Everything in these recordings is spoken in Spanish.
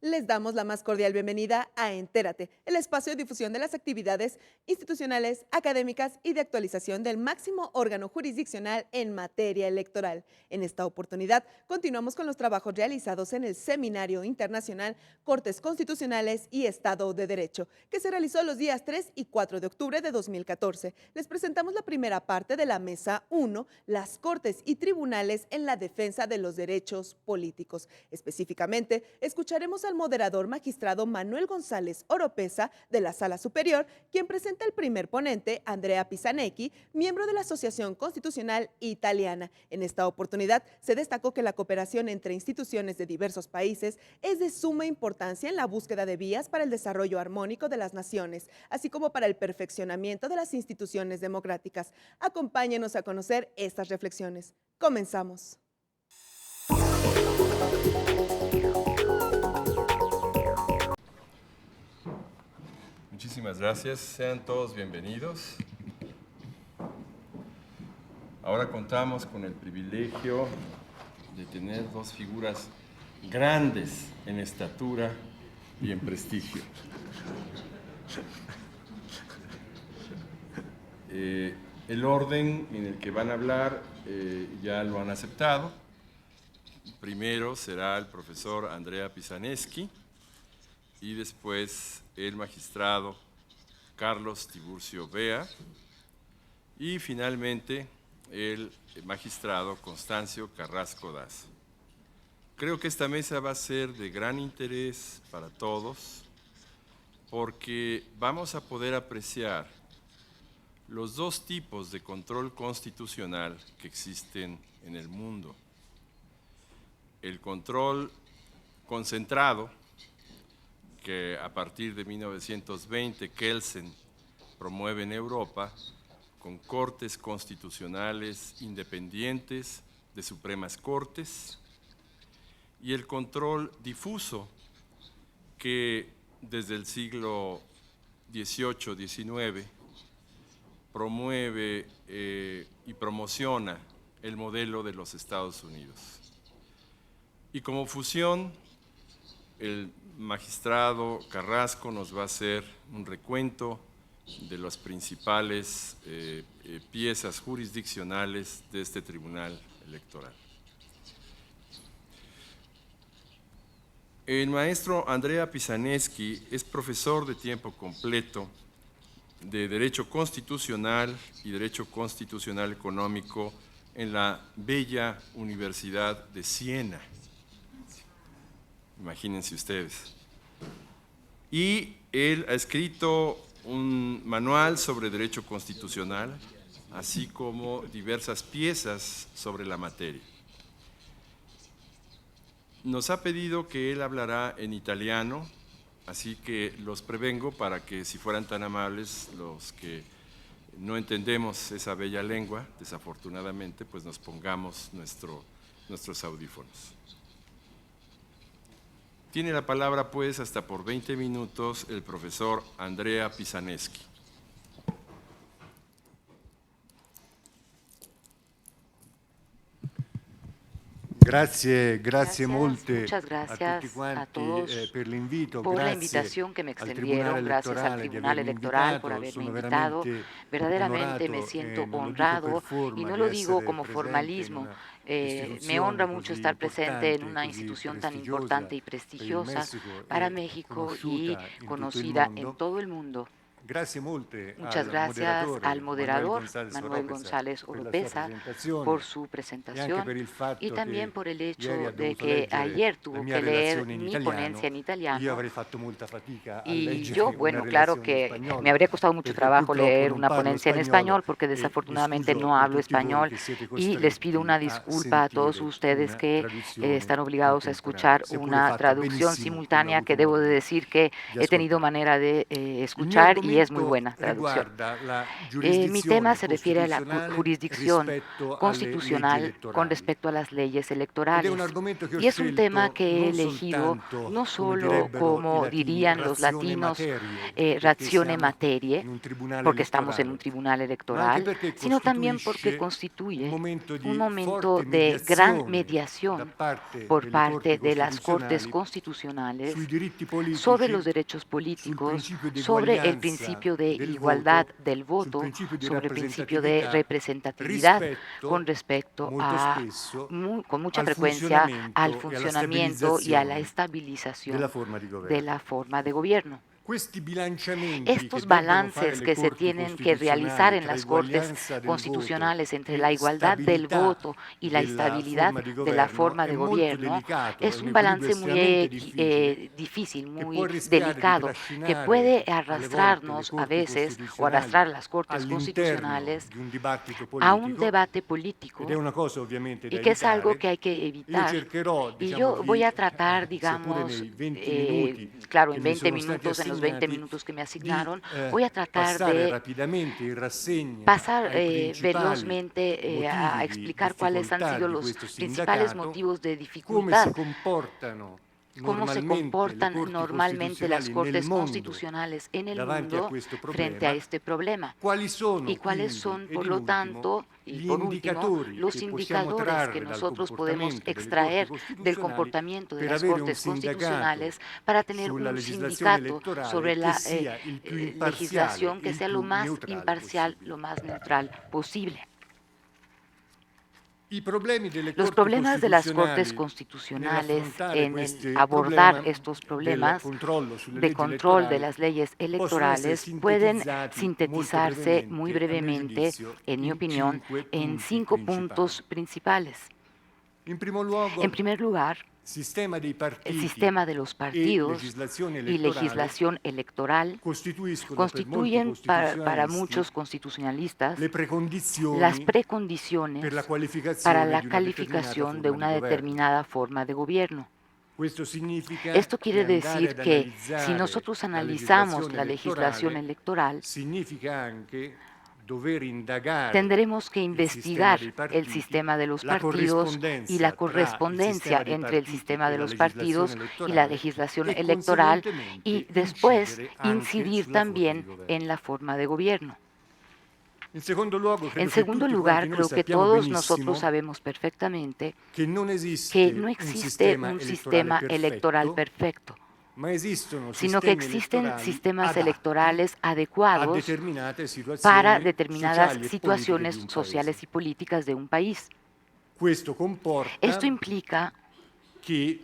Les damos la más cordial bienvenida a Entérate, el espacio de difusión de las actividades institucionales, académicas y de actualización del máximo órgano jurisdiccional en materia electoral. En esta oportunidad, continuamos con los trabajos realizados en el Seminario Internacional Cortes Constitucionales y Estado de Derecho, que se realizó los días 3 y 4 de octubre de 2014. Les presentamos la primera parte de la Mesa 1, las Cortes y Tribunales en la defensa de los derechos políticos. Específicamente, escucharemos al moderador magistrado Manuel González Oropesa de la Sala Superior, quien presenta el primer ponente, Andrea Pisanecchi, miembro de la Asociación Constitucional Italiana. En esta oportunidad se destacó que la cooperación entre instituciones de diversos países es de suma importancia en la búsqueda de vías para el desarrollo armónico de las naciones, así como para el perfeccionamiento de las instituciones democráticas. Acompáñenos a conocer estas reflexiones. Comenzamos. Muchísimas gracias, sean todos bienvenidos. Ahora contamos con el privilegio de tener dos figuras grandes en estatura y en prestigio. El orden en el que van a hablar ya lo han aceptado. Primero será el profesor Andrea Pisanecchi y después el magistrado Carlos Tiburcio Bea y finalmente el magistrado Constancio Carrasco Daza. Creo que esta mesa va a ser de gran interés para todos porque vamos a poder apreciar los dos tipos de control constitucional que existen en el mundo. El control concentrado, que a partir de 1920 Kelsen promueve en Europa, con cortes constitucionales independientes de Supremas Cortes, y el control difuso que desde el siglo XVIII-XIX promueve y promociona el modelo de los Estados Unidos. Y como fusión, el magistrado Carrasco nos va a hacer un recuento de las principales piezas jurisdiccionales de este tribunal electoral. El maestro Andrea Pisanecchi es profesor de tiempo completo de Derecho Constitucional y Derecho Constitucional Económico en la bella Universidad de Siena. Imagínense ustedes. Y él ha escrito un manual sobre derecho constitucional, así como diversas piezas sobre la materia. Nos ha pedido que él hablará en italiano, así que los prevengo para que, si fueran tan amables, los que no entendemos esa bella lengua, desafortunadamente, pues nos pongamos nuestros audífonos. Tiene la palabra, pues, hasta por 20 minutos el profesor Andrea Pisanecchi. Grazie molte muchas gracias a tutti quanti a todos per l'invito, por la grazie invitación que me al extendieron, gracias al Tribunal Electoral por haberme invitado. Verdaderamente me siento honrado y no lo digo como formalismo. Me honra mucho estar presente en una institución tan importante y prestigiosa para México y conocida en todo el mundo. Muchas gracias al moderador Manuel González Oropeza por su presentación y también por el hecho de que ayer tuvo que leer mi ponencia en italiano. Y yo, bueno, claro que me habría costado mucho trabajo leer una ponencia en español porque desafortunadamente no hablo español y les pido una disculpa a todos ustedes que están obligados a escuchar una traducción simultánea que debo de decir que he tenido manera de escuchar y es muy buena traducción. Mi tema se refiere a la jurisdicción constitucional con respecto a las leyes electorales. Y es un tema que he elegido no solo, como dirían los latinos, ratione materie, porque estamos en un tribunal electoral, sino también porque constituye un momento de gran mediación por parte de las Cortes constitucionales sobre los derechos políticos, sobre el principio de igualdad del voto, sobre el principio de representatividad con respecto a, con mucha frecuencia, al funcionamiento y a la estabilización de la forma de gobierno. Estos balances que se tienen que realizar en las Cortes constitucionales entre la igualdad del voto y la estabilidad de la forma de gobierno es un balance muy difícil, muy delicado, que puede arrastrarnos a veces o arrastrar a las Cortes constitucionales a un debate político y que es algo que hay que evitar. Y yo voy a tratar, digamos, claro, en 20 minutos, en los 20 minutos que me asignaron, voy a tratar de pasar velozmente a explicar cuáles han sido los principales motivos de dificultad, cómo se comportan normalmente las Cortes constitucionales en el mundo frente a este problema y cuáles son, por lo tanto, y por último, los indicadores que nosotros podemos extraer del comportamiento de las Cortes constitucionales para tener un sindicato sobre la legislación que sea lo más imparcial, lo más neutral posible. Los problemas de las Cortes constitucionales en el abordar estos problemas de control de las leyes electorales pueden sintetizarse muy brevemente, en mi opinión, en 5 puntos principales. En primer lugar, el sistema de los partidos y legislación electoral constituyen para muchos constitucionalistas las precondiciones para la calificación de una determinada forma de gobierno. Esto quiere decir que si nosotros analizamos la legislación electoral, tendremos que investigar el sistema de los partidos y la correspondencia entre el sistema de los partidos y la legislación electoral y después incidir también en la forma de gobierno. En segundo lugar, creo que todos nosotros sabemos perfectamente que no existe un sistema electoral perfecto, sino que existen sistemas electorales adecuados para determinadas situaciones sociales y políticas de un país. Esto implica que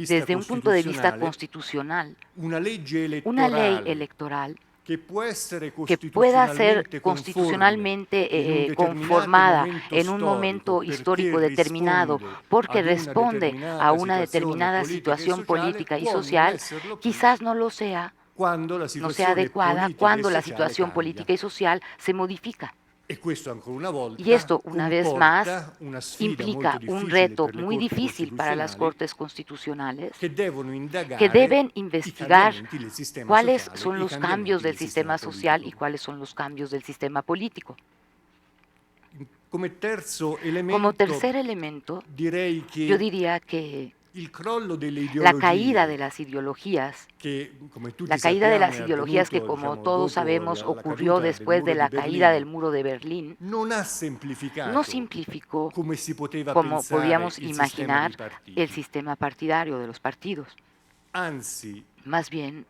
desde un punto de vista constitucional, una ley electoral que pueda ser constitucionalmente conformada en un momento histórico determinado porque responde a una determinada situación política y social, quizás no lo sea, no sea adecuada cuando la situación política y social se modifica. Y esto, una vez más, implica un reto muy difícil para las Cortes constitucionales que deben investigar cuáles son los cambios del sistema social y cuáles son los cambios del sistema político. Como tercer elemento, yo diría que la caída de las ideologías, que como todos sabemos ocurrió después de la caída del muro de Berlín, no simplificó como podíamos imaginar el sistema partidario de los partidos. Más bien,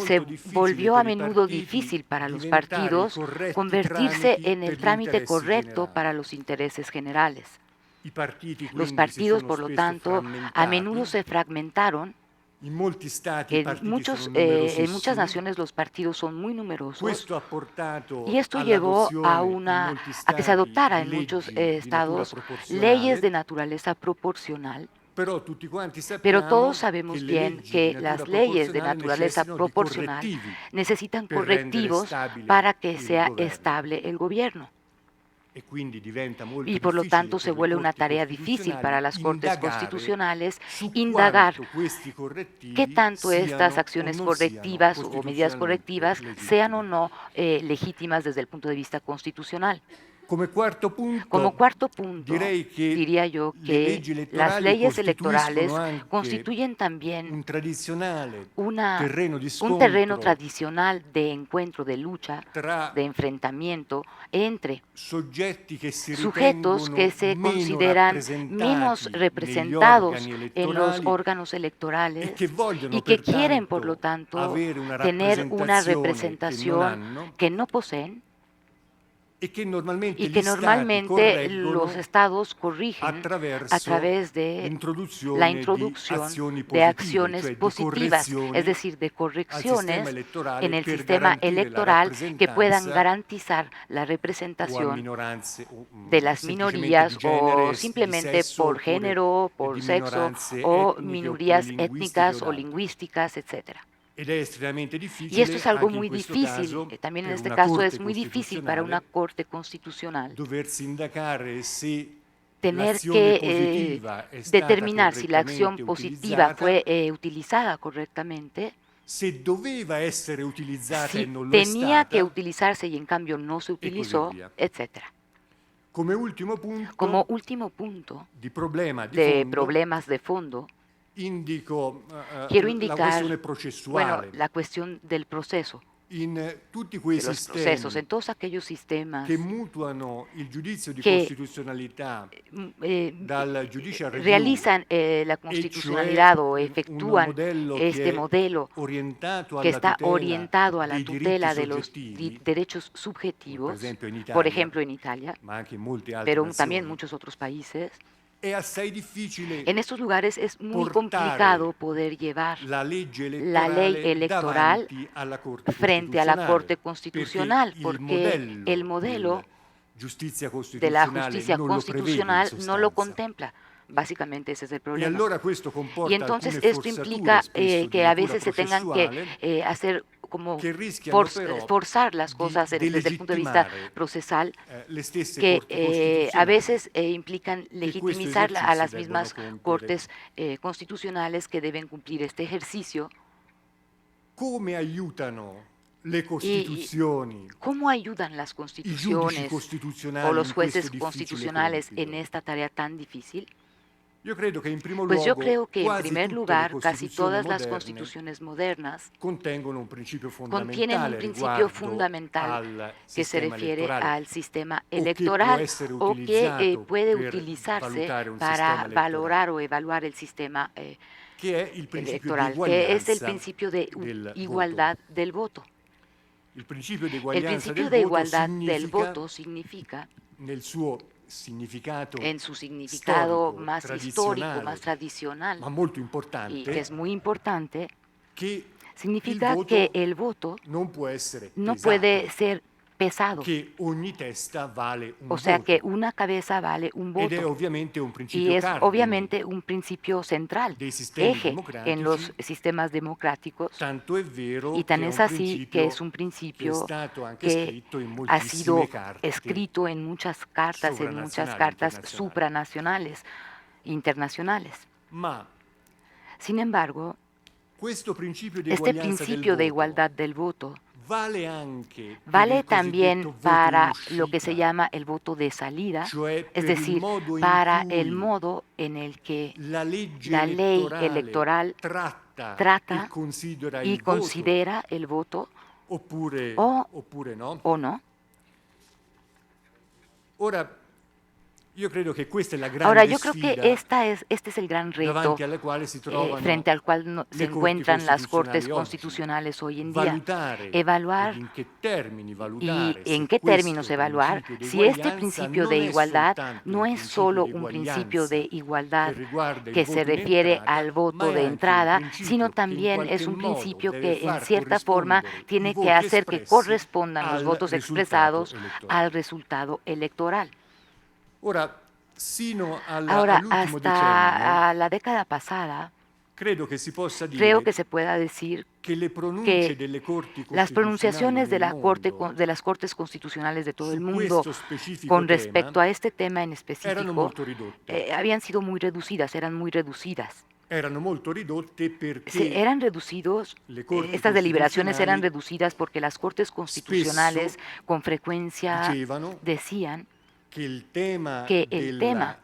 se volvió a menudo difícil para los partidos convertirse en el trámite correcto para los intereses generales. Los partidos, por lo tanto, a menudo se fragmentaron in molti stati i En partiti sono en muchas numerosissimi. naciones los partidos son muy numerosos Questo ha portato y esto llevó all'adozione in molti a que se stati adoptara di en muchos leggi di natura estados leyes proporzionale, de naturaleza proporcional, però tutti quanti pero todos sappiamo che sabemos le bien leggi di que natura las leyes de proporzionale naturaleza necessitano di proporcional correttivi necesitan per rendere correctivos stabile para que il sea governo estable el gobierno. e quindi diventa molto Y por lo difficile tanto se per le vuelve una corti tarea difícil costituzionali para las Cortes indagare Constitucionales su indagar quanto questi qué correttivi tanto estas siano o acciones non siano correctivas o medidas costituzionalmente correctivas sean o legittimi. no legítimas desde el punto de vista constitucional. Come quarto Como punto, cuarto punto, direi che diría yo le que leggi las elettorali leyes costituiscono electorales anche constituyen también un tradizionale una, terreno di un terreno scontro tradicional de encuentro, de lucha, tra de enfrentamiento entre soggetti che si sujetos que ritengono se meno consideran menos rappresentati negli representados organi en los elettorali órganos e electorales che vogliono y que quieren, por lo pertanto tanto, avere una tener una rappresentazione che non representación hanno que no poseen e che normalmente y que gli stati normalmente los correggono estados corrigen a attraverso través de la l'introduzione di introducción azioni de positive, acciones cioè di positivas, es correzioni decir, de al sistema correcciones elettorale en el per sistema garantire la electoral que puedan rappresentanza garantizar la o a representación minoranze de las semplicemente di minorías o genere, di simplemente sesso por oppure género, por di sexo minoranze o etniche oppure minorías linguistiche o étnicas o d'altro. lingüísticas, etcétera. Ed è estremamente Y esto difficile es algo anche in muy questo difícil, caso también en per este una caso Corte es muy difícil para una costituzionale corte constitucional dover indagare se tener l'azione que positiva è stata determinar si la acción correttamente positiva utilizzata, fue utilizada correctamente, se doveva essere utilizzata e si non lo è tenía que stata utilizarse y en cambio no se e così utilizó, via. etcétera. Come ultimo Como punto último punto di problema di de fondo problemas de fondo, indico quiero la indicar, questione bueno, processuale. la cuestión del proceso, In tutti quei de los procesos, sistemi en todos aquellos sistemas che mutuano il giudizio di que costituzionalità mm, eh, dal judicial review, realizan la e constitucionalidad cioè o un efectúan modello este che è modelo orientato que alla está tutela orientado a la dei diritti tutela de los soggettivi, derechos come per subjetivos, esempio in por Italia, ejemplo en Italia, ma anche in molte altre pero también en nazioni, muchos otros países. è assai difficile En estos lugares es muy portare complicado poder llevar la legge la ley electoral davanti alla Corte frente a la Corte Constituzionale, Constitucional, perché porque el modelo giustizia de la costituzionale justicia non lo prevede in constitucional no lo sostanza. contempla. Básicamente ese es el E problema. allora questo Y comporta entonces alcune esto forzature implica spesso di que a natura veces se tengan que processuale hacer como che rischiano però forzar las di cosas desde el punto de vista delegittimare procesal, le stesse que corti a costituzionali veces implican che questo legitimizar a esercizio las debbono mismas compiere. cortes constitucionales que deben cumplir este ejercicio. Come aiutano le ¿Y Costituzioni, cómo ayudan las i giudici constituciones o costituzionali los in questo jueces difficile constitucionales en compito? esta tarea tan difícil? Io credo che in primo Pues yo luogo creo que en quasi primer tutte le lugar casi Costituzioni todas las moderne constituciones modernas contengono un principio contienen un fondamentale principio riguardo fundamental al que se sistema refiere elettorale al sistema o che può electoral essere o que utilizzato puede per utilizarse valutare un para sistema valorar elettorale, o evaluar el sistema che è il principio di electoral, que es el eguaglianza principio de del igualdad voto. del voto. Il principio di El eguaglianza principio del de voto igualdad del significa, voto significa, nel suo significato en su significado storico, más histórico, más tradizionale, tradicional, ma molto y importante, que es muy importante, che il significa voto que el voto non può essere no pesato, puede ser pesado, che ogni testa vale un o sea voto. que una cabeza vale un Ed è voto. ovviamente un Y principio es cardine obviamente un principio central, dei sistemi eje en los democratici, sistemas democráticos, tanto è vero y che tan è es un así que es un che è principio stato anche que scritto in ha sido moltissime carte escrito en muchas cartas, en muchas sovranazionali, cartas internazionali. supranacionales, internacionales. Ma Sin embargo, questo principio di este eguaglianza del principio de voto igualdad del voto vale anche per vale il también cosiddetto voto para in lo que se uscita, llama el voto de salida, cioè es per il decir, modo in para el cui modo en el que la legge la ley elettorale electoral tratta trata e considera y il voto considera el voto oppure no. o no. Ora, Ahora, yo creo que este es el gran reto frente al cual se encuentran las Cortes Constitucionales hoy en día. Evaluar y en qué términos evaluar si este principio de igualdad no es solo un principio de igualdad que se refiere al voto de entrada, sino también es un principio que en cierta forma tiene que hacer que correspondan los votos expresados al resultado electoral. Ahora, hasta la década pasada, creo que se pueda decir que las pronunciaciones de las Cortes Constitucionales de todo el mundo con respecto a este tema en específico habían sido muy reducidas, eran muy reducidas. Eran reducidos, estas deliberaciones eran reducidas porque las Cortes Constitucionales con frecuencia decían que el tema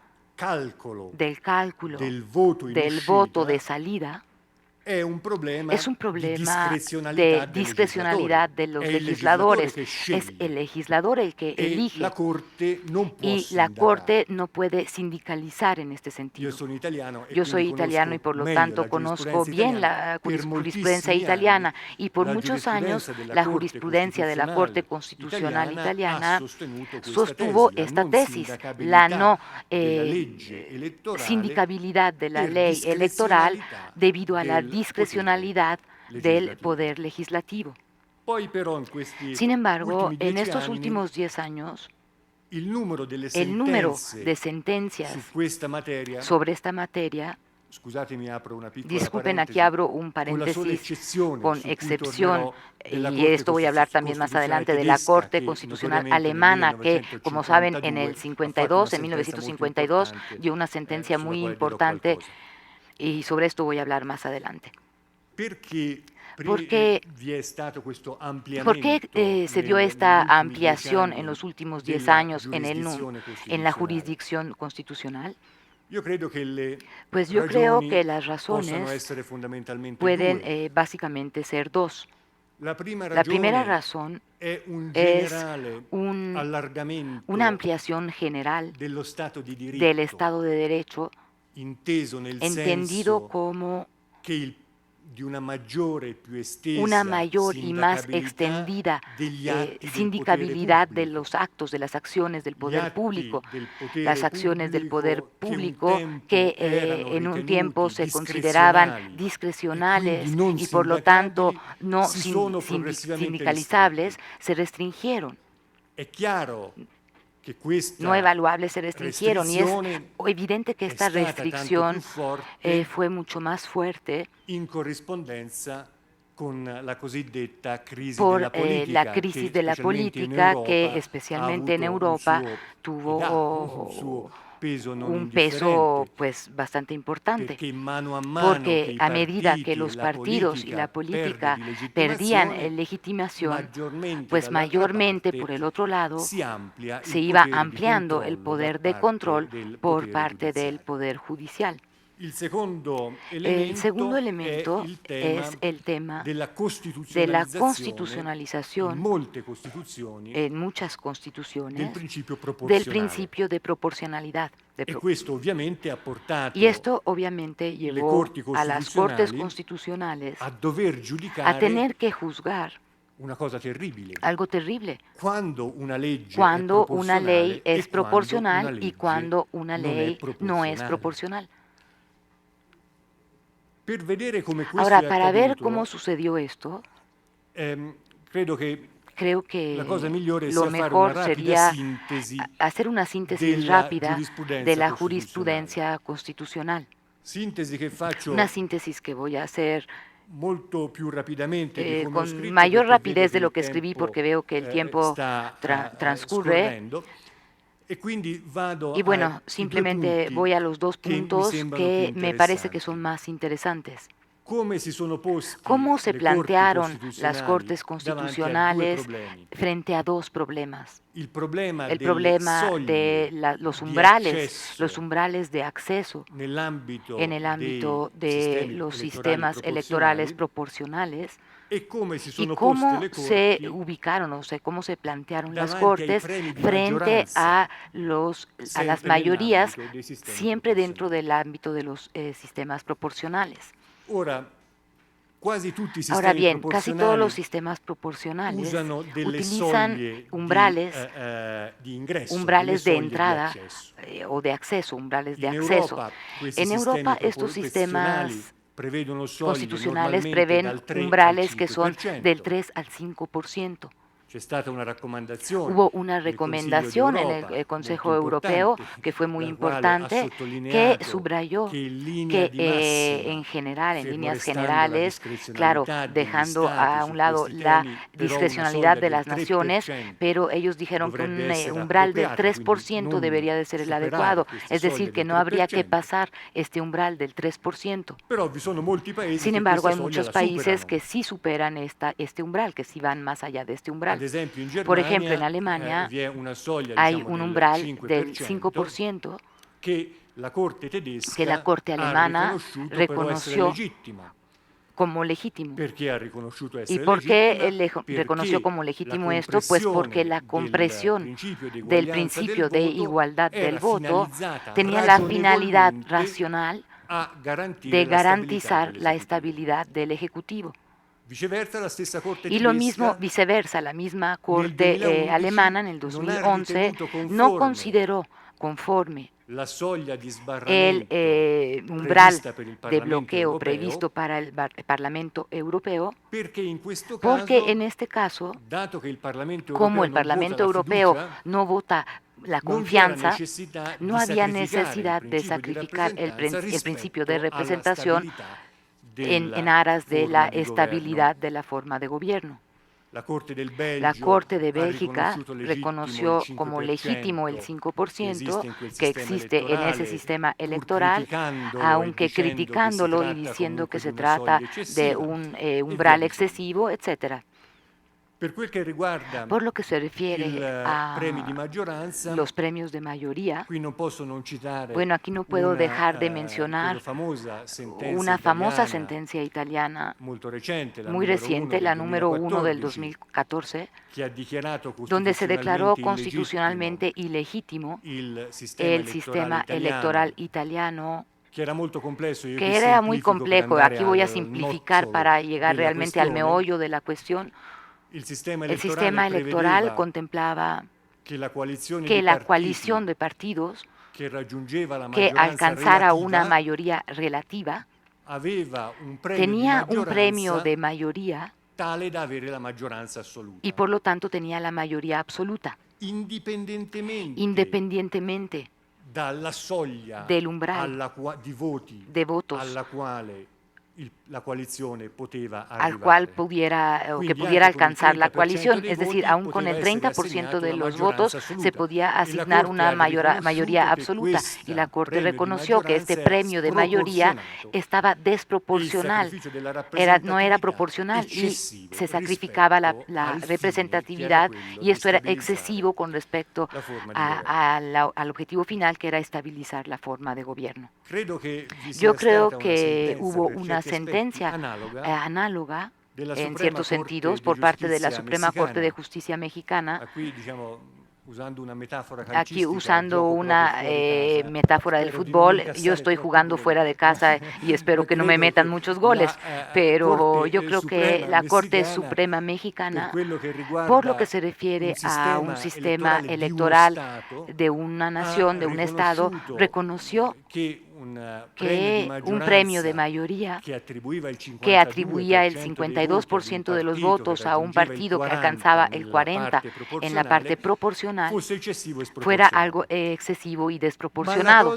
del cálculo del voto de salida es un problema de discrecionalidad de los legisladores. Es el legislador el que elige y la Corte no puede sindicalizar en este sentido. Yo soy italiano y por lo tanto conozco bien la jurisprudencia italiana y por muchos años la jurisprudencia de la Corte Constitucional italiana sostuvo esta tesis, la no sindicabilidad de la ley electoral debido a la discrecionalidad del Poder Legislativo. Sin embargo, en estos últimos 10 años, el número de sentencias sobre esta materia, disculpen, aquí abro un paréntesis, con excepción, y esto voy a hablar también más adelante, de la Corte Constitucional alemana, que, como saben, en 1952, dio una sentencia muy importante, y sobre esto voy a hablar más adelante. ¿Por qué se dio esta ampliación en los últimos 10 años en la jurisdicción constitucional? Pues yo creo que las razones pueden básicamente ser dos. La primera razón es una ampliación general del Estado de Derecho, entendido como una mayor y más extendida sindicabilidad de los actos, de las acciones del poder público. Las acciones del poder público que en un tiempo se consideraban discrecionales y por lo tanto no sindicalizables, se restringieron. No evaluables se restringieron y es evidente que esta restricción fue mucho más fuerte por la crisis de la política que especialmente en Europa tuvo un peso pues bastante importante, porque a medida que los partidos y la política perdían legitimación, pues mayormente por el otro lado se iba ampliando el poder de control por parte del Poder Judicial. El segundo elemento es el tema de la constitucionalización en muchas constituciones del principio de proporcionalidad. Y esto obviamente llevó a las Cortes Constitucionales a tener que juzgar algo terrible, cuando una ley es proporcional y cuando una ley no es proporcional. Ahora, para ver cómo sucedió esto, creo que lo mejor sería hacer una síntesis rápida de la jurisprudencia constitucional. Una síntesis que voy a hacer con mayor rapidez de lo que escribí porque veo que el tiempo transcurre. Y bueno, simplemente voy a los dos puntos que me parece que son más interesantes. ¿Cómo se plantearon las Cortes Constitucionales frente a dos problemas? El problema de los umbrales de acceso en el ámbito de los sistemas electorales proporcionales, y cómo se ubicaron, o sea, cómo se plantearon las Cortes frente a las mayorías, siempre dentro del ámbito de los sistemas proporcionales. Ahora bien, casi todos los sistemas proporcionales utilizan umbrales de entrada o de acceso, umbrales de acceso. En Europa, estos sistemas constitucionales prevén umbrales que son del 3 al 5%. Hubo una recomendación en el Consejo Europeo que fue muy importante, que subrayó que en general, en líneas generales, claro, dejando a un lado la discrecionalidad de las naciones, pero ellos dijeron que un umbral del 3% debería de ser el adecuado, es decir, que no habría que pasar este umbral del 3%. Sin embargo, hay muchos países que sí superan este umbral, que sí van más allá de este umbral. Por ejemplo, en Alemania hay un umbral del 5% que la Corte alemana reconoció como legítimo. ¿Y por qué reconoció como legítimo esto? Pues porque la compresión del principio de igualdad del voto tenía la finalidad racional de garantizar la estabilidad del Ejecutivo. Y lo mismo viceversa, la misma Corte alemana en el 2011 no consideró conforme el umbral de bloqueo previsto para el Parlamento Europeo, porque en este caso, como el Parlamento Europeo no vota la confianza, no había necesidad de sacrificar el principio de representación en aras de la estabilidad de la forma de gobierno. La Corte de Bélgica reconoció como legítimo el 5% que existe en ese sistema electoral, aunque criticándolo y diciendo que se trata de un umbral excesivo, etcétera. Por lo que se refiere a los premios de mayoría, bueno, aquí no puedo dejar de mencionar una famosa sentencia italiana muy reciente, la número 1 del 2014, donde se declaró constitucionalmente ilegítimo el sistema electoral italiano, que era muy complejo. Aquí voy a simplificar para llegar realmente al meollo de la cuestión. El sistema electoral contemplaba que la coalición de partidos que alcanzara una mayoría relativa tenía un premio de mayoría y por lo tanto tenía la mayoría absoluta, independientemente del umbral de votos al cual pudiera alcanzar la coalición, es decir, aún con el 30% de los votos se podía asignar una mayoría absoluta, y la Corte reconoció que este premio de mayoría estaba desproporcional, no era proporcional y se sacrificaba la representatividad, y esto era excesivo con respecto al objetivo final, que era estabilizar la forma de gobierno. Yo creo que hubo una sentencia análoga en ciertos sentidos por parte de la Suprema Corte de Justicia mexicana. Aquí, usando una metáfora del fútbol, yo estoy jugando fuera de casa y espero que no me metan muchos goles, pero yo creo que la Corte Suprema Mexicana, por lo que se refiere a un sistema electoral de una nación, de un Estado, reconoció que un premio de mayoría que atribuía el 52% de los votos a un partido que alcanzaba el 40% en la parte proporcional fuera algo excesivo y desproporcionado.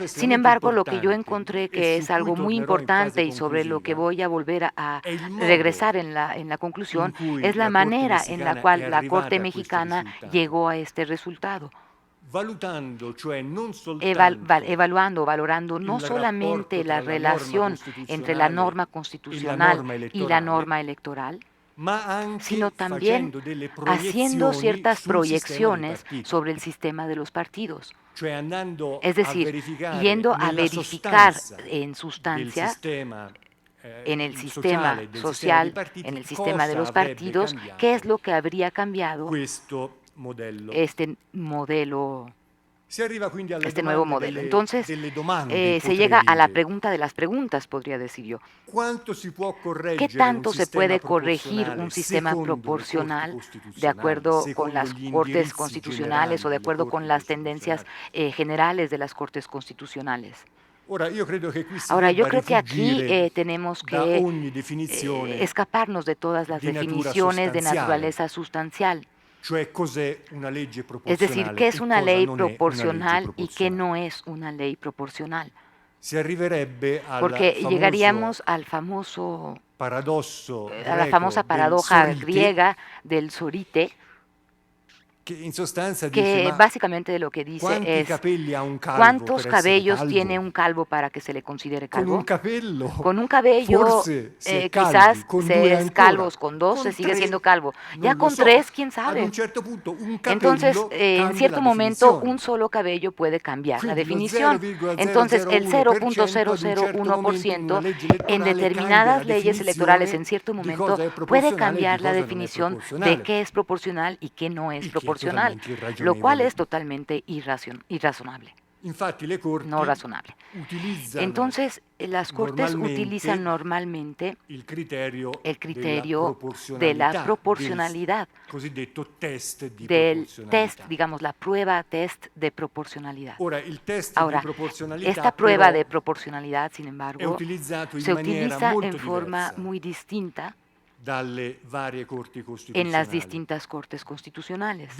Sin embargo, lo que yo encontré que es algo muy importante y sobre lo que voy a volver a regresar en la conclusión es la manera en la cual la Corte mexicana llegó a este resultado. evaluando, valorando no solamente la relación entre la norma constitucional y la norma electoral, sino también haciendo ciertas proyecciones sobre el sistema de los partidos. Es decir, yendo a verificar en sustancia, en el sistema social, en el sistema de los partidos, qué es lo que habría cambiado este nuevo modelo. Entonces, se llega a la pregunta de las preguntas, podría decir yo. ¿Qué tanto se puede corregir un sistema proporcional de acuerdo con las Cortes Constitucionales o de acuerdo con las tendencias generales de las Cortes Constitucionales? Ahora, yo creo que aquí tenemos que escaparnos de todas las definiciones de naturaleza sustancial. Es decir, ¿qué es una ley proporcional y qué no es una ley proporcional? Porque llegaríamos al famoso a la famosa paradoja griega del sorite, que básicamente lo que dice es ¿cuántos cabellos tiene un calvo para que se le considere calvo? Con un cabello quizás se es calvo, con dos se sigue siendo calvo, ya con tres, quién sabe. Entonces, en cierto momento, un solo cabello puede cambiar la definición. Entonces, el 0.001% en determinadas leyes electorales en cierto momento puede cambiar la definición de qué es proporcional y qué no es proporcional, lo cual es totalmente irrazonable. No razonable. Entonces, las Cortes utilizan normalmente el criterio de la proporcionalidad, del test, digamos, la prueba test de proporcionalidad. Ahora, esta prueba de proporcionalidad, sin embargo, se utiliza en forma muy distinta en las distintas Cortes Constitucionales.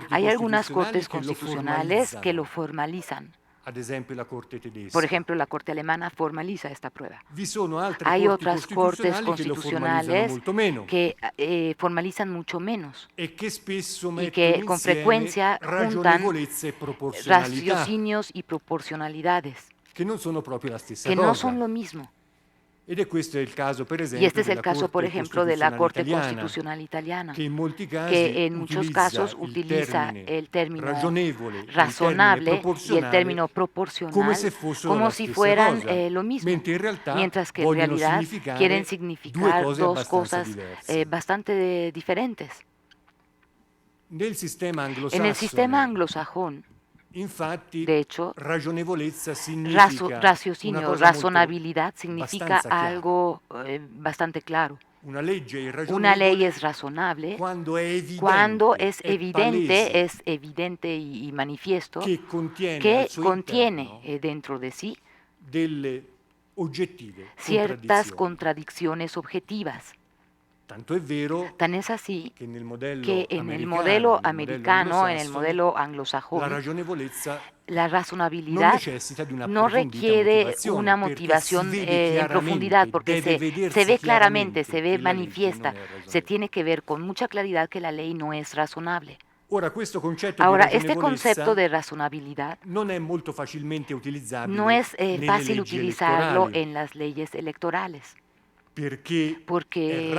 Hay algunas Cortes Constitucionales que lo formalizan. Por ejemplo, la Corte alemana formaliza esta prueba. Hay otras Cortes Constitucionales que formalizan mucho menos y que con frecuencia juntan raciocinios y proporcionalidades que no son lo mismo. Y este es el caso, por ejemplo, de la Corte Constitucional italiana, que en muchos casos utiliza el término razonable y el término proporcional como si fueran lo mismo, mientras que en realidad quieren significar dos cosas bastante diferentes. En el sistema anglosajón, de hecho, razonabilidad significa algo bastante claro. Una ley es razonable cuando es evidente y manifiesto que contiene dentro de sí ciertas contradicciones objetivas. Tan es así que en el modelo americano, en el modelo anglosajón, la razonabilidad no requiere una motivación en profundidad, porque se ve claramente, se ve manifiesta, se tiene que ver con mucha claridad que la ley no es razonable. Ahora, este concepto de razonabilidad no es fácil utilizarlo en las leyes electorales. Porque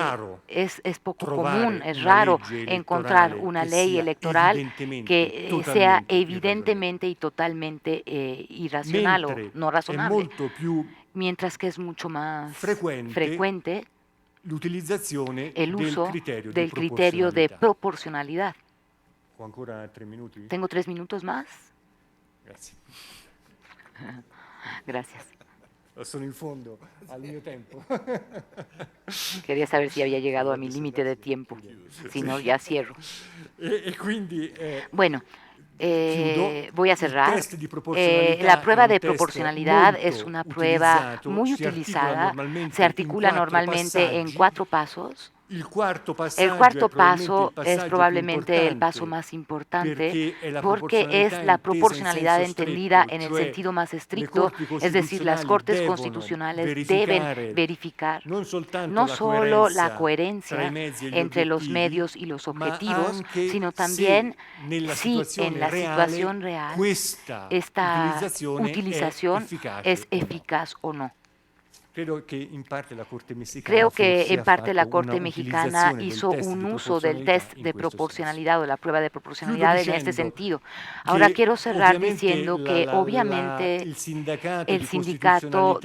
es poco común, es raro encontrar una ley electoral que sea evidentemente y totalmente irracional o no razonable, mientras que es mucho más frecuente el uso del criterio de proporcionalidad. ¿Tengo 3 minutos más? Gracias. Sono in fondo al mio tempo. Quería saber si había llegado a mi límite de tiempo. Si no, ya cierro. Bueno, voy a cerrar. La prueba de proporcionalidad es una prueba muy utilizada. Se articula normalmente en 4 pasos. El cuarto paso es probablemente el paso más importante porque es la proporcionalidad entendida en el sentido más estricto, es decir, las Cortes Constitucionales deben verificar no solo la coherencia entre los medios y los objetivos, sino también si en la situación real esta utilización es eficaz o no. Creo que en parte la Corte Mexicana hizo un uso del test de proporcionalidad o la prueba de proporcionalidad en este sentido. Ahora quiero cerrar diciendo que obviamente el sindicato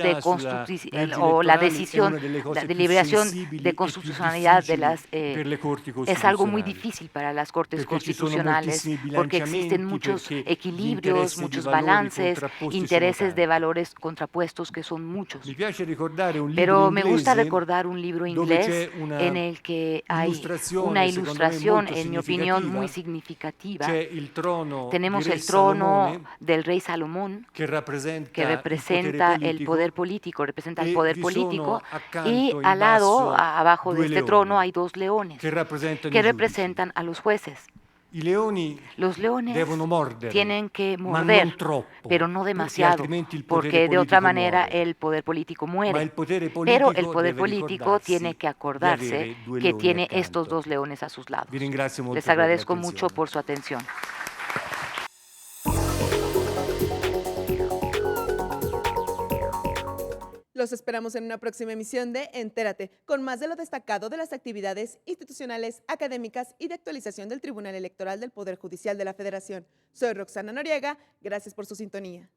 o la decisión, la deliberación de constitucionalidad de las es algo muy difícil para las Cortes Constitucionales porque existen muchos equilibrios, muchos balances, intereses de valores contrapuestos que son muchos. Pero me gusta recordar un libro inglés en el que hay una ilustración, en mi opinión, muy significativa. Tenemos el trono del rey Salomón, que representa el poder político, y al lado, abajo de este trono, hay dos leones, que representan a los jueces. Los leones tienen que morder, pero no demasiado, porque de otra manera el poder político muere. Pero el poder político tiene que acordarse que tiene estos dos leones a sus lados. Les agradezco mucho por su atención. Los esperamos en una próxima emisión de Entérate, con más de lo destacado de las actividades institucionales, académicas y de actualización del Tribunal Electoral del Poder Judicial de la Federación. Soy Roxana Noriega, gracias por su sintonía.